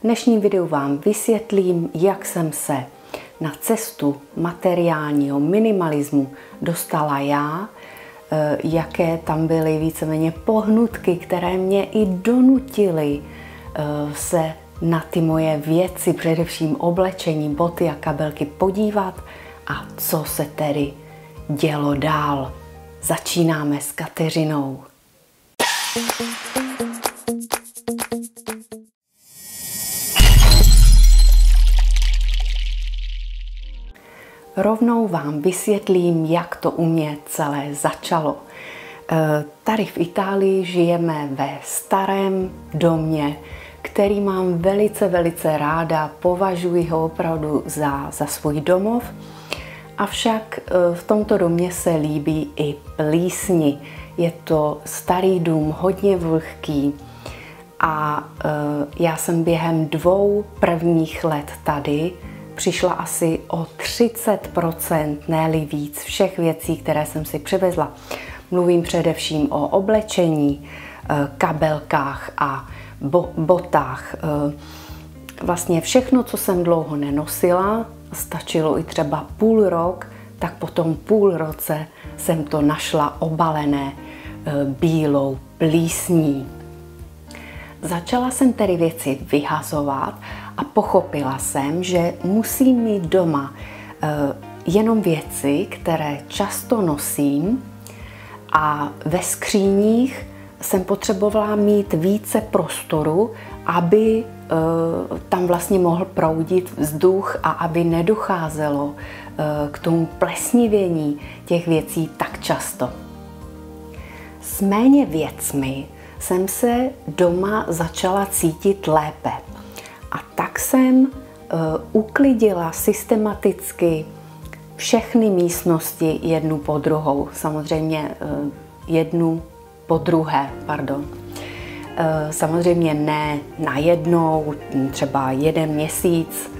V dnešním videu vám vysvětlím, jak jsem se na cestu materiálního minimalismu dostala já, jaké tam byly víceméně pohnutky, které mě i donutily se na ty moje věci, především oblečení, boty a kabelky podívat a co se tedy dělo dál. Začínáme s Kateřinou. Rovnou vám vysvětlím, jak to u mě celé začalo. Tady v Itálii žijeme ve starém domě, který mám velice ráda, považuji ho opravdu za svůj domov. Avšak v tomto domě se líbí i plísni. Je to starý dům, hodně vlhký a já jsem během 2 prvních let tady přišla asi o 30%, ne-li víc, všech věcí, které jsem si přivezla. Mluvím především o oblečení, kabelkách a botách. Vlastně všechno, co jsem dlouho nenosila, stačilo i třeba půl rok, tak po tom půl roce jsem to našla obalené bílou plísní. Začala jsem tedy věci vyhazovat a pochopila jsem, že musím mít doma jenom věci, které často nosím, a ve skříních jsem potřebovala mít více prostoru, aby tam vlastně mohl proudit vzduch a aby nedocházelo k tomu plesnivění těch věcí tak často. S méně věcmi jsem se doma začala cítit lépe. A tak jsem uklidila systematicky všechny místnosti jednu po druhou. Samozřejmě jednu po druhé, pardon. Samozřejmě ne najednou, třeba 1 měsíc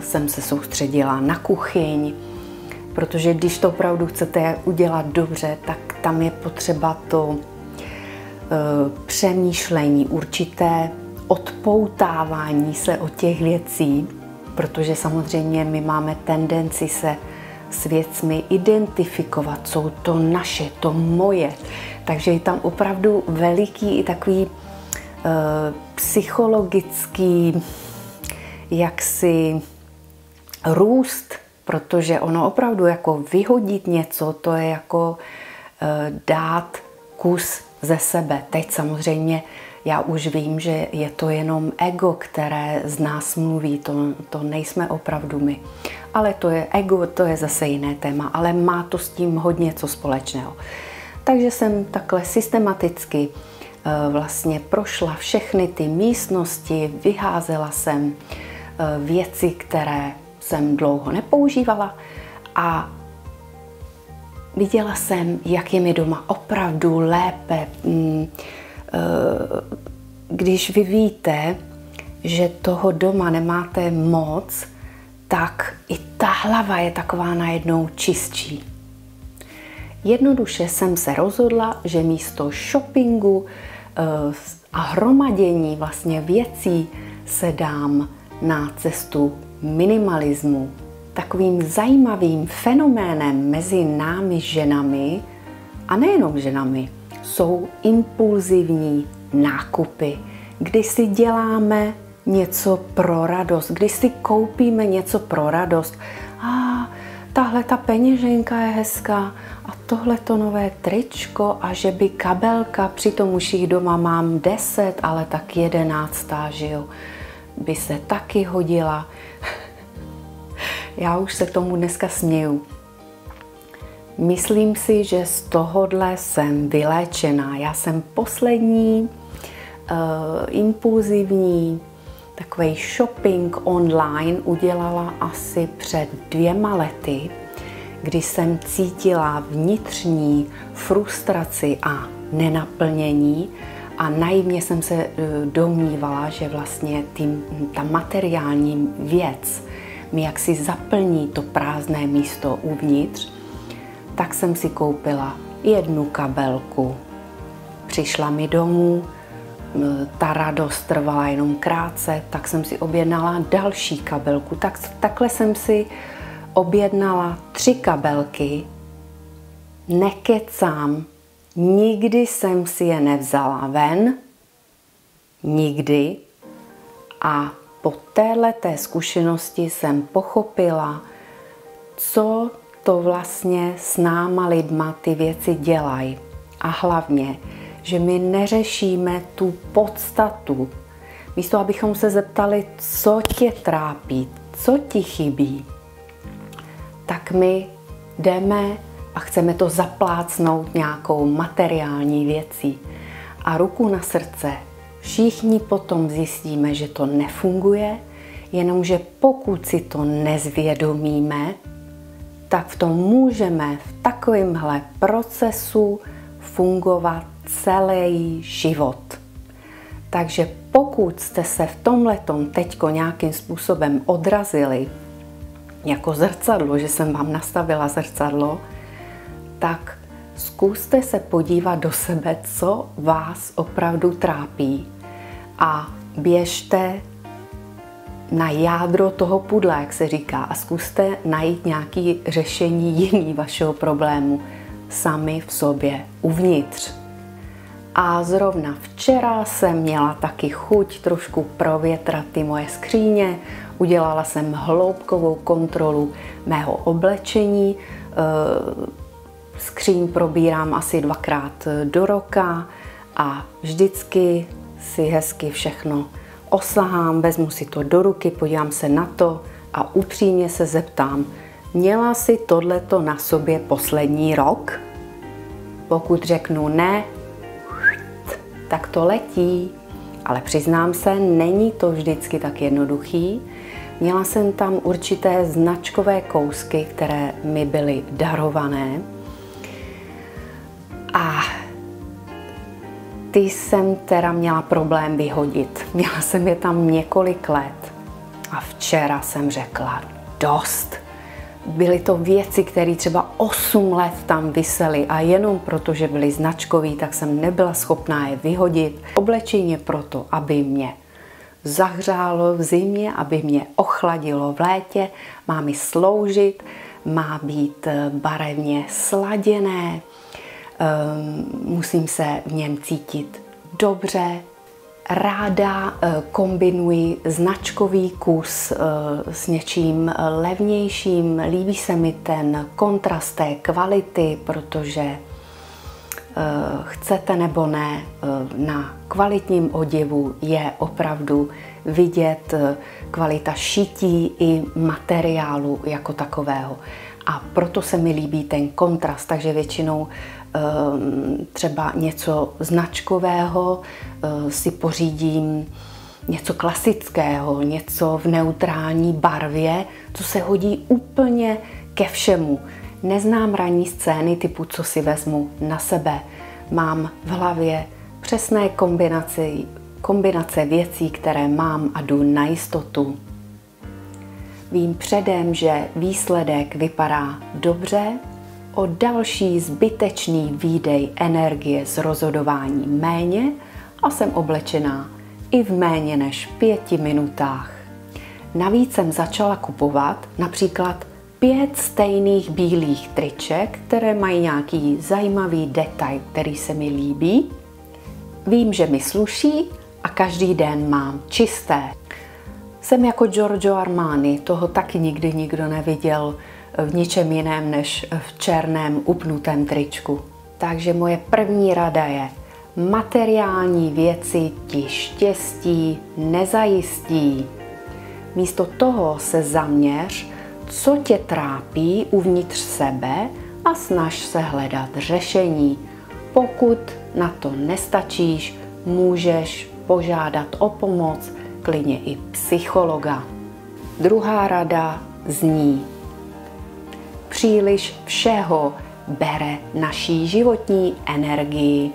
jsem se soustředila na kuchyň, protože když to opravdu chcete udělat dobře, tak tam je potřeba to přemýšlení, určité odpoutávání se od těch věcí, protože samozřejmě my máme tendenci se s věcmi identifikovat, jsou to naše, to moje. Takže je tam opravdu veliký i takový psychologický jaksi růst, protože ono opravdu jako vyhodit něco, to je jako dát kus ze sebe. Teď samozřejmě já už vím, že je to jenom ego, které z nás mluví, to nejsme opravdu my. Ale to je ego, to je zase jiné téma, ale má to s tím hodně co společného. Takže jsem takhle systematicky vlastně prošla všechny ty místnosti, vyházela jsem věci, které jsem dlouho nepoužívala a viděla jsem, jak je mi doma opravdu lépe. Když vy víte, že toho doma nemáte moc, tak i ta hlava je taková najednou čistší. Jednoduše jsem se rozhodla, že místo shoppingu a hromadění vlastně věcí se dám na cestu minimalismu. Takovým zajímavým fenoménem mezi námi ženami, a nejenom ženami, jsou impulzivní nákupy, kdy si děláme něco pro radost, kdy si koupíme něco pro radost. Tahle ta peněženka je hezká a tohle to nové tričko a že by kabelka, přitom už jich doma mám 10, ale tak 11, že jo, by se taky hodila. Já už se tomu dneska směju. Myslím si, že z tohohle jsem vyléčená. Já jsem poslední impulzivní takový shopping online udělala asi před 2 lety, kdy jsem cítila vnitřní frustraci a nenaplnění a naivně jsem se domnívala, že vlastně ta materiální věc mi jaksi zaplní to prázdné místo uvnitř, tak jsem si koupila 1 kabelku. Přišla mi domů, ta radost trvala jenom krátce, tak jsem si objednala další kabelku. Takhle jsem si objednala 3 kabelky, nekecám, nikdy jsem si je nevzala ven, nikdy. A po téhleté zkušenosti jsem pochopila, co to vlastně s náma lidma ty věci dělají. A hlavně, že my neřešíme tu podstatu. Místo, abychom se zeptali, co tě trápí, co ti chybí, tak my jdeme a chceme to zaplácnout nějakou materiální věcí. A ruku na srdce, všichni potom zjistíme, že to nefunguje, jenomže pokud si to nezvědomíme, tak v tom můžeme v takovémhle procesu fungovat celý život. Takže pokud jste se v tomhletom teďko nějakým způsobem odrazili, jako zrcadlo, že jsem vám nastavila zrcadlo, tak zkuste se podívat do sebe, co vás opravdu trápí a běžte na jádro toho pudla, jak se říká, a zkuste najít nějaké řešení jiný vašeho problému sami v sobě, uvnitř. A zrovna včera jsem měla taky chuť trošku provětrat ty moje skříně. Udělala jsem hloubkovou kontrolu mého oblečení. Skříň probírám asi 2krát do roka a vždycky si hezky všechno osahám, vezmu si to do ruky, podívám se na to a upřímně se zeptám, měla jsi tohleto na sobě poslední rok? Pokud řeknu ne, tak to letí. Ale přiznám se, není to vždycky tak jednoduchý. Měla jsem tam určité značkové kousky, které mi byly darované. A ty jsem teda měla problém vyhodit. Měla jsem je tam několik let. A včera jsem řekla, dost. Byly to věci, které třeba 8 let tam visely a jenom proto, že byly značkový, tak jsem nebyla schopná je vyhodit. Oblečení je proto, aby mě zahřálo v zimě, aby mě ochladilo v létě, má mi sloužit, má být barevně sladěné, musím se v něm cítit dobře. Ráda kombinuji značkový kus s něčím levnějším. Líbí se mi ten kontrast té kvality, protože chcete nebo ne, na kvalitním oděvu je opravdu vidět kvalita šití i materiálu jako takového. A proto se mi líbí ten kontrast, takže většinou třeba něco značkového si pořídím, něco klasického, něco v neutrální barvě, co se hodí úplně ke všemu. Neznám ranní scény typu, co si vezmu na sebe. Mám v hlavě přesné kombinace věcí, které mám a jdu na jistotu. Vím předem, že výsledek vypadá dobře, o další zbytečný výdej energie z rozhodování méně a jsem oblečená i v méně než 5 minutách. Navíc jsem začala kupovat například 5 stejných bílých triček, které mají nějaký zajímavý detail, který se mi líbí. Vím, že mi sluší a každý den mám čisté. Jsem jako Giorgio Armani, toho taky nikdy nikdo neviděl v ničem jiném než v černém upnutém tričku. Takže moje první rada je, materiální věci ti štěstí nezajistí. Místo toho se zaměř, co tě trápí uvnitř sebe a snaž se hledat řešení. Pokud na to nestačíš, můžeš požádat o pomoc, klidně i psychologa. Druhá rada zní, příliš všeho bere naší životní energii.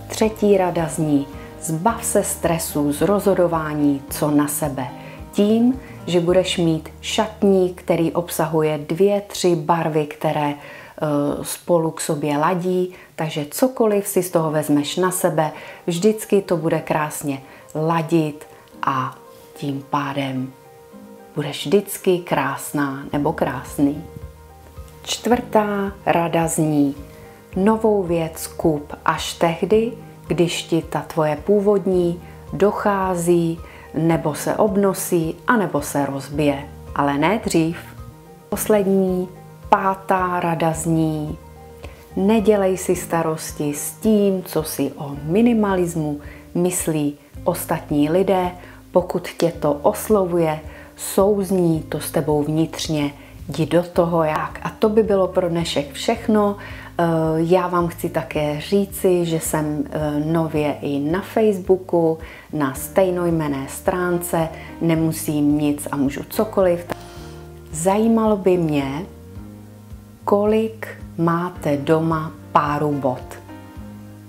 Třetí rada zní, zbav se stresu z rozhodování co na sebe. Tím, že budeš mít šatník, který obsahuje 2-3 barvy, které spolu k sobě ladí, takže cokoliv si z toho vezmeš na sebe, vždycky to bude krásně ladit a tím pádem budeš vždycky krásná nebo krásný. Čtvrtá rada zní: novou věc kup až tehdy, když ti ta tvoje původní dochází, nebo se obnosí, anebo se rozbije, ale ne dřív. Poslední, pátá rada zní: nedělej si starosti s tím, co si o minimalismu myslí ostatní lidé, pokud tě to oslovuje, souzní to s tebou vnitřně, jdi do toho jak. A to by bylo pro dnešek všechno. Já vám chci také říci, že jsem nově i na Facebooku, na stejnojmenné stránce, nemusím nic a můžu cokoliv. Zajímalo by mě, kolik máte doma párů bot.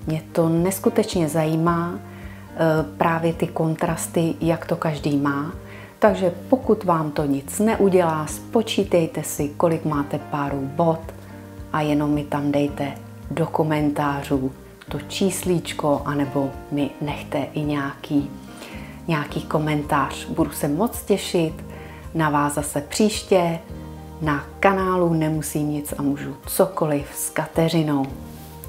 Mě to neskutečně zajímá, právě ty kontrasty, jak to každý má. Takže pokud vám to nic neudělá, spočítejte si, kolik máte párů bot a jenom mi tam dejte do komentářů to číslíčko, anebo mi nechte i nějaký komentář. Budu se moc těšit na vás zase příště. Na kanálu Nemusím nic a můžu cokoliv s Kateřinou.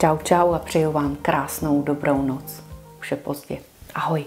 Čau, čau a přeju vám krásnou dobrou noc. Už je pozdě. Ahoj.